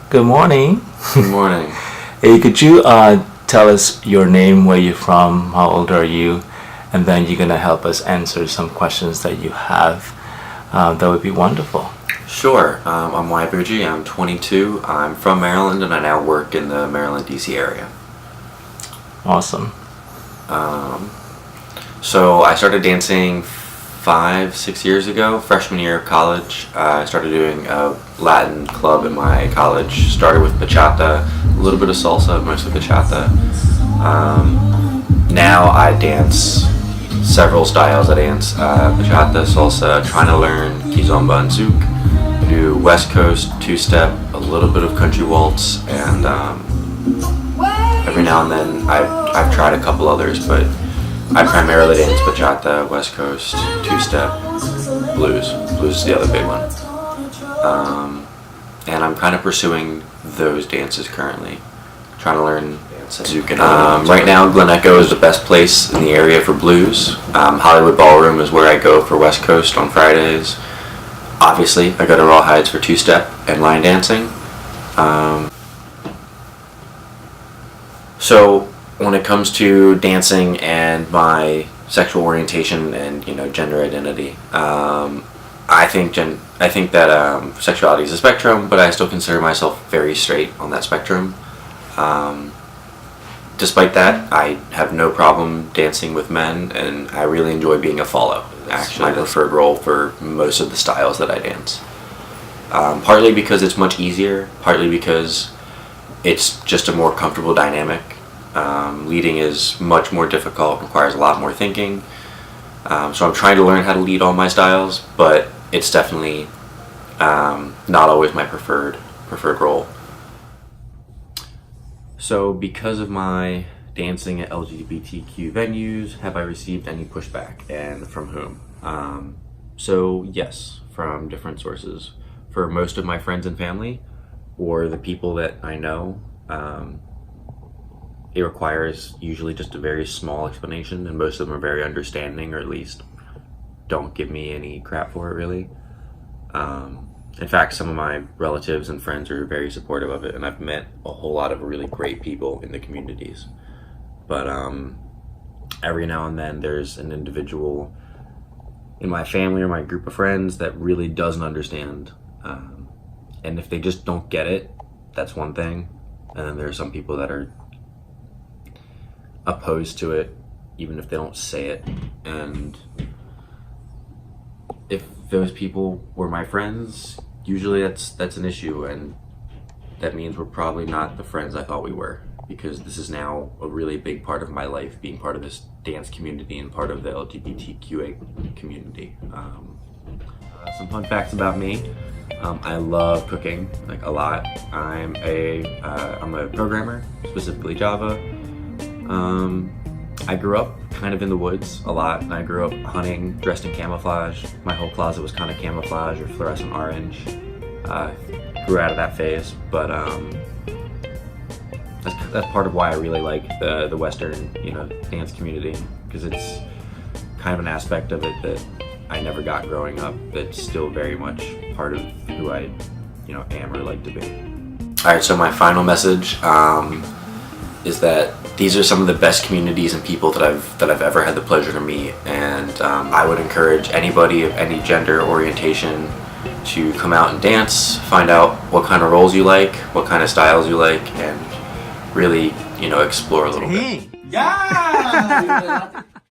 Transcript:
Good morning. Good morning. Hey, could you tell us your name, where you're from, how old are you, and then you're gonna help us answer some questions that you have. That would be wonderful. Sure. I'm Wyatt Bucci. I'm 22. I'm from Maryland, and I now work in the Maryland, D.C. area. Awesome. So I started dancing 5-6 years ago, freshman year of college. I started doing a Latin club in my college. Started with bachata, a little bit of salsa, mostly bachata. Now I dance several styles. I dance bachata, salsa, trying to learn kizomba and zouk. I do West Coast, two-step, a little bit of country waltz, and every now and then I've tried a couple others, but I primarily dance bachata, West Coast, two-step, blues. Blues is the other big one. And I'm kind of pursuing those dances currently, trying to learn zouk. Right now, Glen Echo is the best place in the area for blues. Hollywood Ballroom is where I go for West Coast on Fridays. Obviously, I go to Rawhides for two-step and line dancing. So when it comes to dancing and my sexual orientation and gender identity, I think that sexuality is a spectrum, but I still consider myself very straight on that spectrum. Despite that, I have no problem dancing with men, and I really enjoy being a follow. Actually, my preferred role for most of the styles that I dance. Partly because it's much easier, partly because it's just a more comfortable dynamic. Leading is much more difficult, requires a lot more thinking. So I'm trying to learn how to lead all my styles, but it's definitely not always my preferred role. So because of my dancing at LGBTQ venues, have I received any pushback, and from whom? So yes, from different sources. For most of my friends and family, or the people that I know, it requires usually just a very small explanation, and most of them are very understanding, or at least don't give me any crap for it, really. In fact, some of my relatives and friends are very supportive of it, and I've met a whole lot of really great people in the communities. But every now and then there's an individual in my family or my group of friends that really doesn't understand. And if they just don't get it, that's one thing. And then there are some people that are opposed to it, even if they don't say it. And if those people were my friends, usually that's an issue, and that means we're probably not the friends I thought we were, because this is now a really big part of my life, being part of this dance community and part of the LGBTQA community. Some fun facts about me. I love cooking, like a lot. I'm a programmer, specifically Java. I grew up kind of in the woods a lot, and I grew up hunting, dressed in camouflage. My whole closet was kind of camouflage or fluorescent orange. Grew out of that phase, but that's part of why I really like the Western dance community, because it's kind of an aspect of it that I never got growing up. That's still very much part of who I am or like to be. All right, so my final message is that these are some of the best communities and people that I've ever had the pleasure to meet, and I would encourage anybody of any gender orientation to come out and dance, find out what kind of roles you like, what kind of styles you like, and really explore a little bit. Yeah!